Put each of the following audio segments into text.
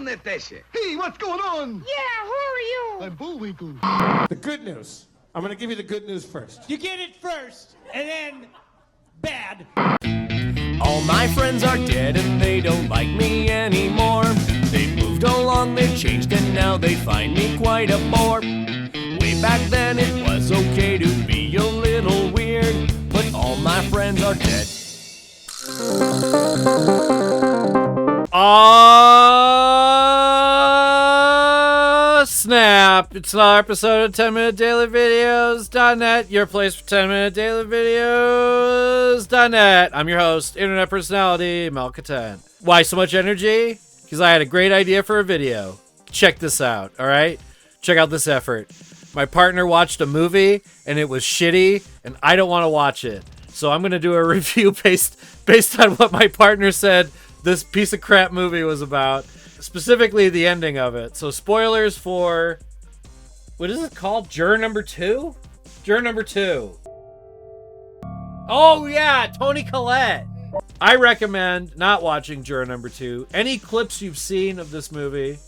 Netesha. Hey, what's going on? Yeah, who are you? I'm Bullwinkle. The good news. I'm going to give you the good news first. You get it first, and then bad. All my friends are dead and they don't like me anymore. They've moved along, they've changed, and now they find me quite a bore. Way back then it was okay to be a little weird, but all my friends are dead. Snap! It's another episode of 10-Minute Daily Videos.net, your place for 10-Minute Daily Videos.net. I'm your host, internet personality, Malcontent. Why so much energy? Because I had a great idea for a video. Check this out, alright? Check out this effort. My partner watched a movie, and it was shitty, and I don't want to watch it. So I'm going to do a review based on what my partner said this piece of crap movie was about. Specifically the ending of it. So spoilers for, what is it called? Juror number 2? Juror number 2. Oh yeah, Toni Collette. I recommend not watching Juror number 2. Any clips you've seen of this movie,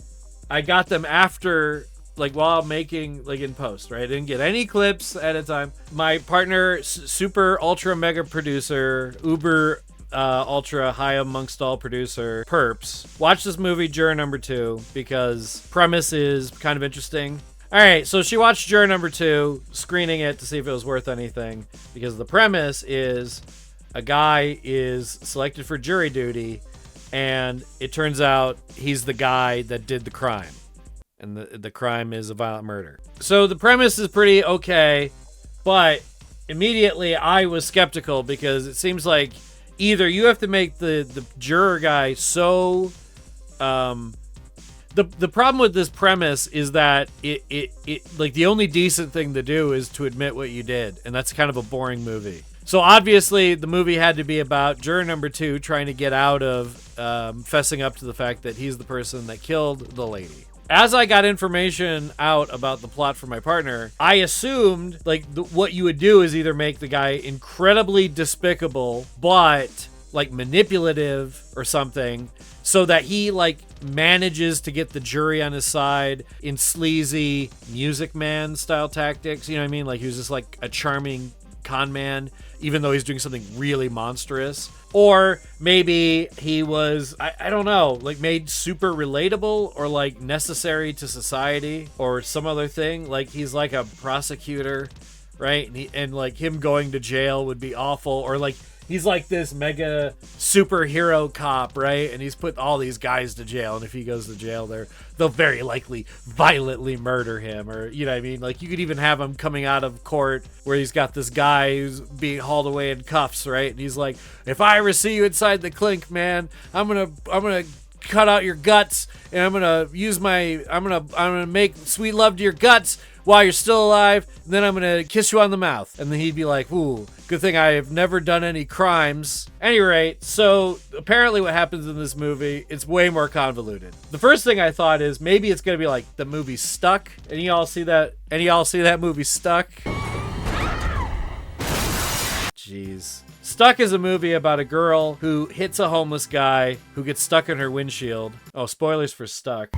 I got them after, like while making, like in post, right? I didn't get any clips at a time. My partner, super ultra mega producer, uber ultra high amongst all producer Perps, watch this movie Juror number 2 because premise is kind of interesting. All right, so she watched Juror number 2, screening it to see if it was worth anything, because the premise is a guy is selected for jury duty, and it turns out he's the guy that did the crime, and the crime is a violent murder. So the premise is pretty okay, but immediately I was skeptical because it seems like either you have to make the juror guy so the problem with this premise is that it like the only decent thing to do is to admit what you did, and that's kind of a boring movie. So obviously the movie had to be about juror number 2 trying to get out of fessing up to the fact that he's the person that killed the lady. As I got information out about the plot for my partner, I assumed like what you would do is either make the guy incredibly despicable, but like manipulative or something, so that he like manages to get the jury on his side in sleazy Music Man style tactics. You know what I mean? Like he was just like a charming con man, even though he's doing something really monstrous. Or maybe he was, I don't know, like made super relatable or like necessary to society or some other thing. Like he's like a prosecutor, right? And like him going to jail would be awful. Or like he's like this mega superhero cop, right? And he's put all these guys to jail. And if he goes to jail, they'll very likely violently murder him. Or, you know what I mean? Like you could even have him coming out of court where he's got this guy who's being hauled away in cuffs, right? And he's like, if I ever see you inside the clink, man, I'm gonna cut out your guts, and I'm gonna make sweet love to your guts while you're still alive, and then I'm gonna kiss you on the mouth. And then he'd be like, ooh, good thing I have never done any crimes. Any rate, so apparently what happens in this movie, it's way more convoluted. The first thing I thought is maybe it's gonna be like the movie Stuck. Any y'all see that movie Stuck? Jeez. Stuck is a movie about a girl who hits a homeless guy who gets stuck in her windshield. Oh, spoilers for Stuck.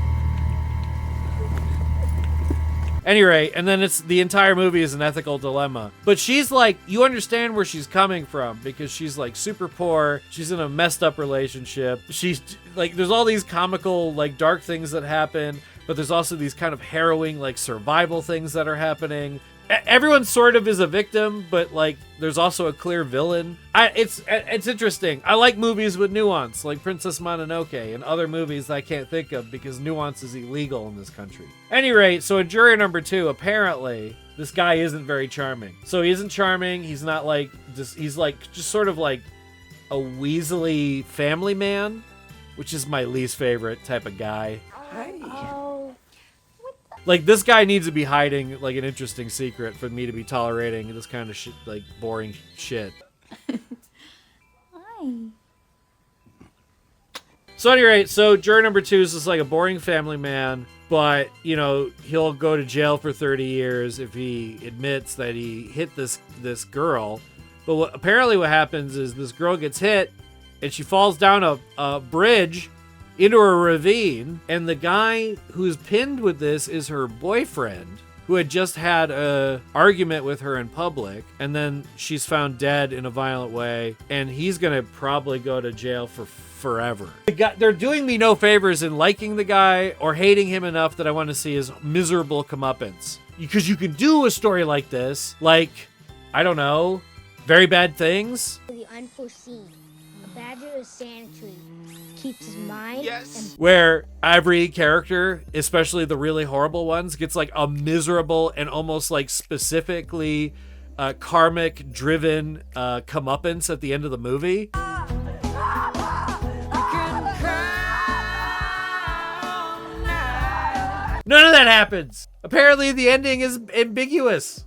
Anyway, and then it's the entire movie is an ethical dilemma. But she's like, you understand where she's coming from because she's like super poor. She's in a messed up relationship. She's like, there's all these comical, like dark things that happen, but there's also these kind of harrowing, like survival things that are happening. Everyone sort of is a victim, but like there's also a clear villain. It's interesting. I like movies with nuance, like Princess Mononoke and other movies that I can't think of because nuance is illegal in this country. Any rate, so in Juror number 2, apparently this guy isn't very charming. So he isn't charming. He's not like he's like just sort of like a weaselly family man, which is my least favorite type of guy. Hi. Oh. Like, this guy needs to be hiding, like, an interesting secret for me to be tolerating this kind of shit, like, boring shit. Hi. So, anyway, so Juror number 2 is just, like, a boring family man, but, you know, he'll go to jail for 30 years if he admits that he hit this girl. But apparently what happens is this girl gets hit, and she falls down a bridge into a ravine, and the guy who's pinned with this is her boyfriend, who had just had a argument with her in public, and then she's found dead in a violent way, and he's gonna probably go to jail for forever. They're doing me no favors in liking the guy or hating him enough that I want to see his miserable comeuppance. Because you can do a story like this, like, I don't know, Very Bad Things. The unforeseen. A badger is sanitary. Keeps his mind. Yes. Where every character, especially the really horrible ones, gets like a miserable and almost like specifically karmic driven comeuppance at the end of the movie. None of that happens. Apparently the ending is ambiguous.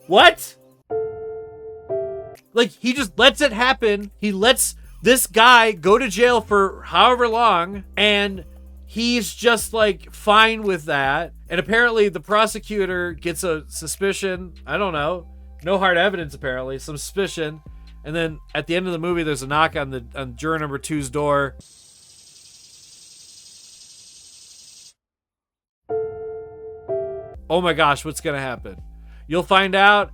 What? Like, he just lets it happen. He lets this guy go to jail for however long, and he's just like fine with that. And apparently the prosecutor gets a suspicion. I don't know. No hard evidence, apparently. Some suspicion. And then at the end of the movie, there's a knock on juror number 2's door. Oh my gosh, what's gonna happen? You'll find out.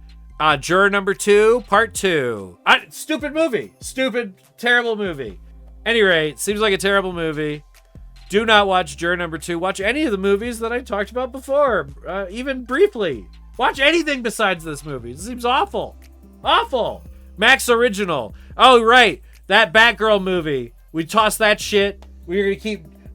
Juror number 2, part 2. Stupid movie. Stupid, terrible movie. Any rate, seems like a terrible movie. Do not watch Juror number 2. Watch any of the movies that I talked about before, even briefly. Watch anything besides this movie. It seems awful. Awful. Max Original. Oh, right. That Batgirl movie. We tossed that shit. We're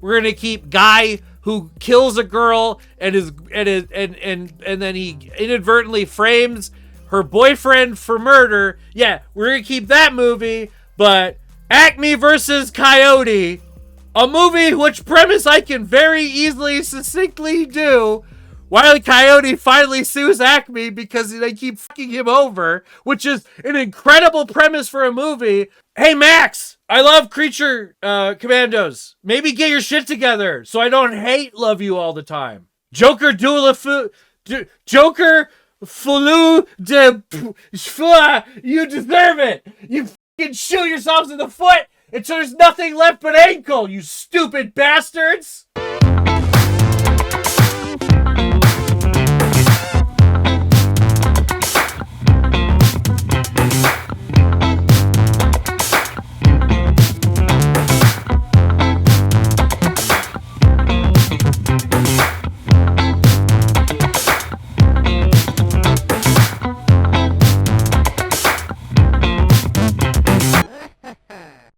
gonna keep Guy who kills a girl and then he inadvertently frames her boyfriend for murder. Yeah, we're gonna keep that movie, but Acme versus Coyote, a movie which premise I can very easily, succinctly do. Wile E. Coyote finally sues Acme because they keep fucking him over, which is an incredible premise for a movie. Hey, Max, I love Creature Commandos. Maybe get your shit together so I don't hate love you all the time. Joker Joker Fulu de Shfua, you deserve it. You fucking shoot yourselves in the foot until there's nothing left but ankle, you stupid bastards.